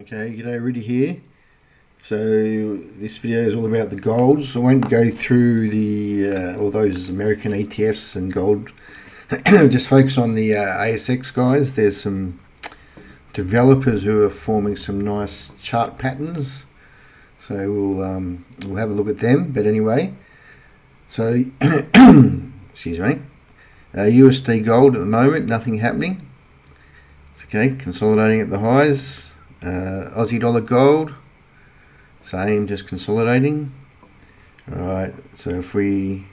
Okay, g'day, Rudy here. So this video is all about the golds. I won't go through the all those American ETFs and gold. Just focus on the ASX guys. There's some developers who are forming some nice chart patterns. So we'll have a look at them. But anyway, so excuse me. USD gold at the moment, nothing happening. It's okay, consolidating at the highs. Aussie dollar gold, same, just consolidating. Alright, so if we,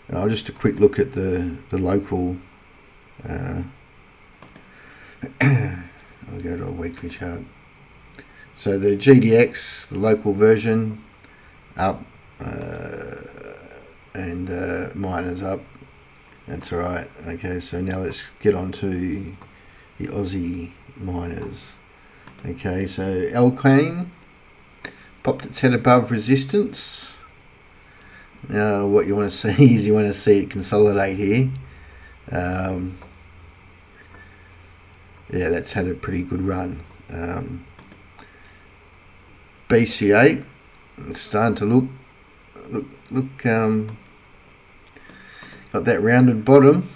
just a quick look at the local, I'll go to a weekly chart. So the GDX, the local version, up, and miners up. That's alright. Okay, so now let's get on to the Aussie miners. Okay, so Alcane popped its head above resistance. Now what you want to see is you want to see it consolidate here. Yeah, that's had a pretty good run. BC8, it's starting to look, got that rounded bottom.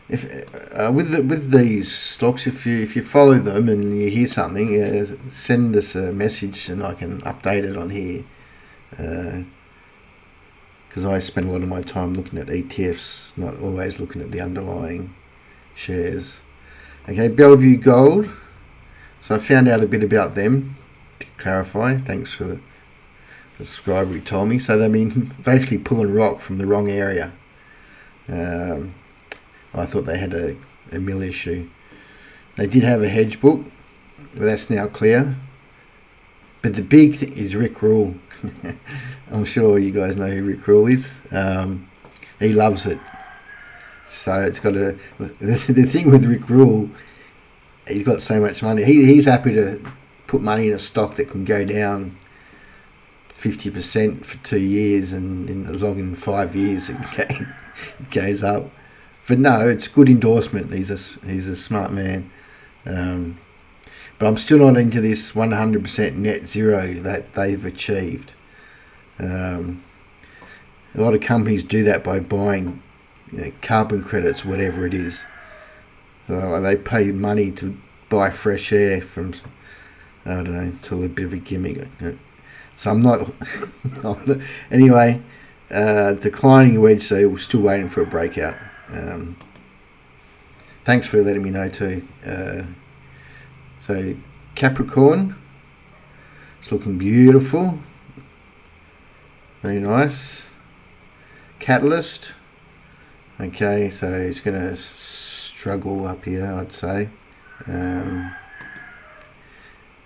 If with these stocks, if you follow them and you hear something, send us a message and I can update it on here. Because I spend a lot of my time looking at ETFs, not always looking at the underlying shares. Okay, Bellevue Gold. So I found out a bit about them. To clarify, thanks for the subscriber who told me. So they've been basically pulling rock from the wrong area. I thought they had a mill issue. They did have a hedge book, but that's now clear. But the big thing is Rick Rule. I'm sure you guys know who Rick Rule is. He loves it. So it's got a... The thing with Rick Rule, he's got so much money. He's happy to put money in a stock that can go down 50% for 2 years, and as long as 5 years it goes up. But no, it's good endorsement. He's a smart man. But I'm still not into this 100% net zero that they've achieved. A lot of companies do that by buying, carbon credits, whatever it is. So they pay money to buy fresh air from, I don't know, it's all a bit of a gimmick. So I'm not... Anyway, declining wedge, so we're still waiting for a breakout. Thanks for letting me know too. So Capricorn, it's looking beautiful, very nice. Catalyst, okay, so it's going to struggle up here, I'd say.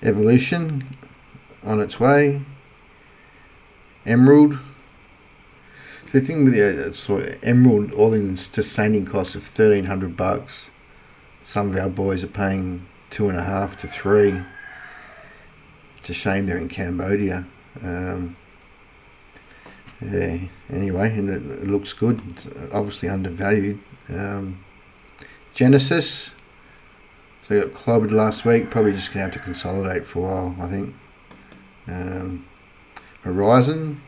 Evolution on its way. Emerald. The thing with the Emerald, all-in sustaining cost of $1,300. Some of our boys are paying $2.5 to $3. It's a shame they're in Cambodia. Yeah. Anyway, and it looks good. It's obviously undervalued. Genesis. So it got clobbered last week. Probably just gonna have to consolidate for a while, I think. Horizon.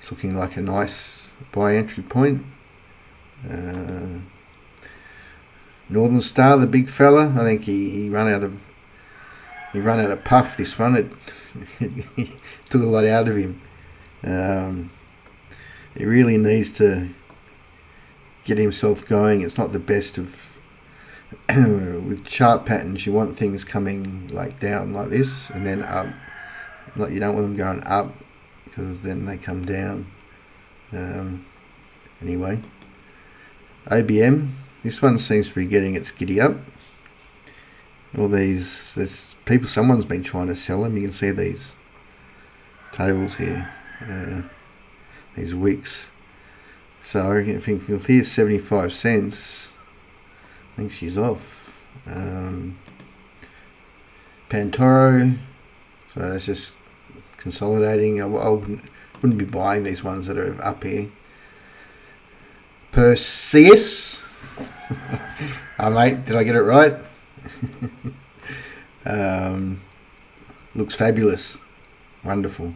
It's looking like a nice buy entry point. Northern Star, the big fella, I think he ran out of puff this one. It took a lot out of him. He really needs to get himself going. It's not the best of with chart patterns. You want things coming like down like this and then up. Like, you don't want them going up, because then they come down. Anyway, ABM, this one seems to be getting its giddy up. All these, there's people, someone's been trying to sell them. You can see these tables here, these wicks. So I reckon if you can clear 75 cents, I think she's off. Pantoro, so that's just consolidating. I wouldn't be buying these ones that are up here. Perseus. Oh mate, did I get it right? Looks fabulous, wonderful.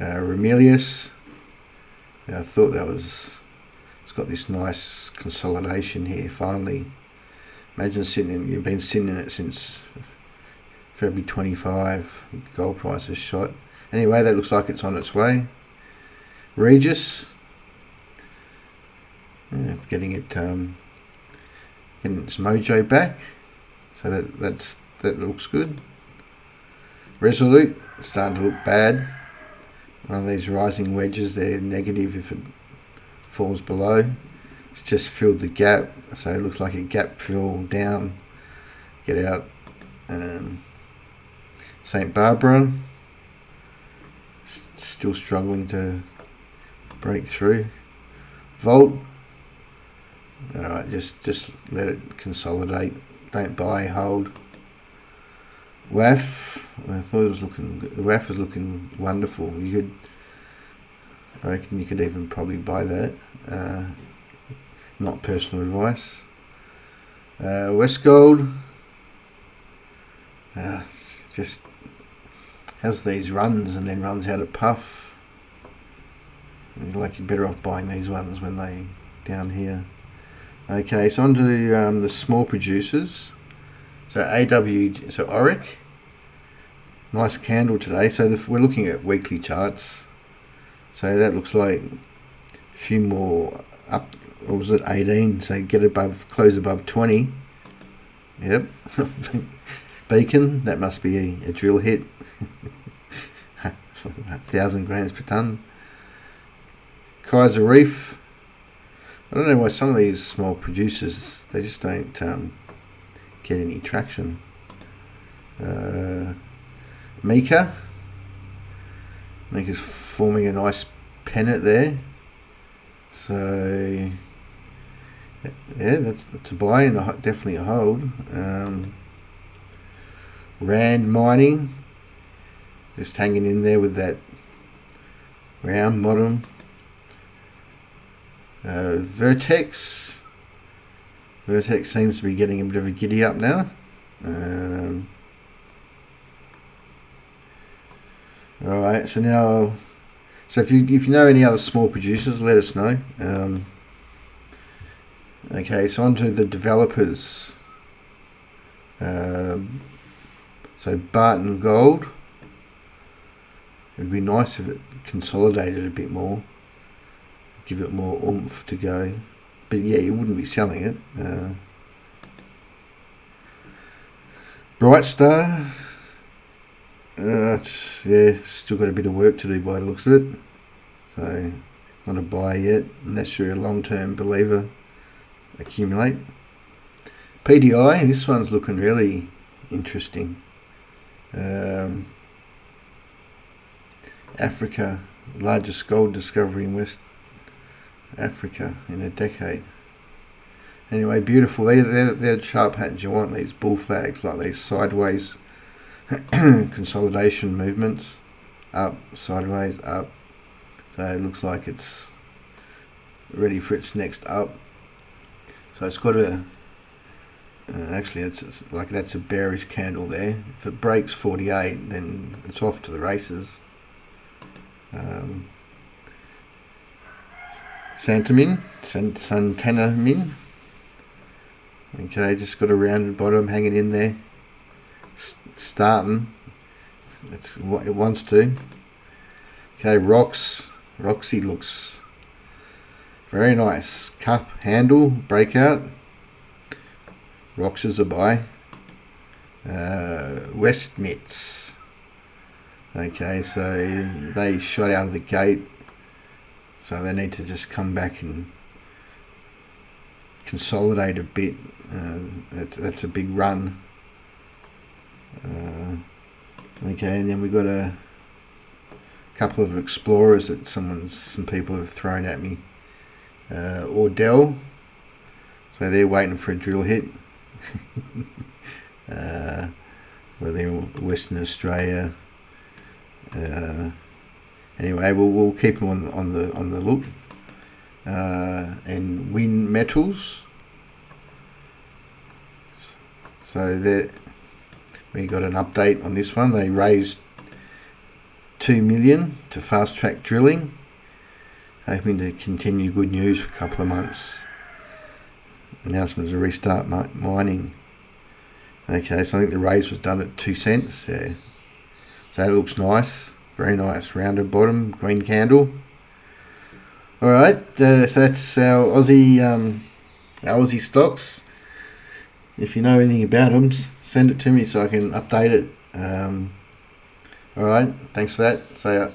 Remelius, I thought that was, it's got this nice consolidation here finally. Imagine you've been sitting in it since February 25, gold price is shot. Anyway, that looks like it's on its way. Regis, getting its mojo back, so that looks good. Resolute, starting to look bad. One of these rising wedges, they're negative if it falls below. It's just filled the gap, so it looks like a gap fill down. Get out. St. Barbara, still struggling to break through. Volt, alright, just let it consolidate. Don't buy, hold. WAF, I thought it was looking. The WAF was looking wonderful. I reckon you could even probably buy that. Not personal advice. Westgold, just has these runs and then runs out of puff. Like, you're better off buying these ones when they down here. Okay, so on to the small producers. So so Oric, nice candle today. So we're looking at weekly charts. So that looks like a few more up. Or was it 18? So close above 20. Yep. Beacon, that must be a drill hit. 1,000 grams per tonne. Kaiser Reef. I don't know why some of these small producers, they just don't get any traction. Mika's forming a nice pennant there. So yeah, that's a buy and definitely a hold. Rand Mining, just hanging in there with that round bottom. Vertex seems to be getting a bit of a giddy up now. Alright, so if you know any other small producers, let us know. Okay, so on to the developers. So Barton Gold, it'd be nice if it consolidated a bit more, give it more oomph to go. But yeah, you wouldn't be selling it. Bright Star, yeah, still got a bit of work to do by the looks of it. So not a buy yet, unless you're a long-term believer. Accumulate. PDI, this one's looking really interesting. Africa, largest gold discovery in West Africa in a decade. Anyway, beautiful. They're the sharp patterns you want, these bull flags, like these sideways consolidation movements. Up, sideways, up. So it looks like it's ready for its next up. So it's got actually it's like that's a bearish candle there. If it breaks 48, then it's off to the races. Santanamin. Okay, just got a rounded bottom hanging in there. Starting. That's what it wants to. Okay, Roxy looks very nice. Cup handle breakout. Rox is a buy. West Mitts. Okay, so they shot out of the gate, so they need to just come back and consolidate a bit. That's a big run. Okay, and then we've got a couple of explorers that some people have thrown at me. Ordell, so they're waiting for a drill hit. Well, they're in Western Australia. Anyway, we'll keep them on the look. And Win Metals, So there, we got an update on this one. They raised 2 million to fast track drilling, hoping to continue good news for a couple of months. Announcement to restart mining. Okay, so I think the raise was done at 2 cents. Yeah, so that looks nice, very nice, rounded bottom, green candle. All right, so that's our Aussie stocks. If you know anything about them, send it to me so I can update it. All right, thanks for that. See ya.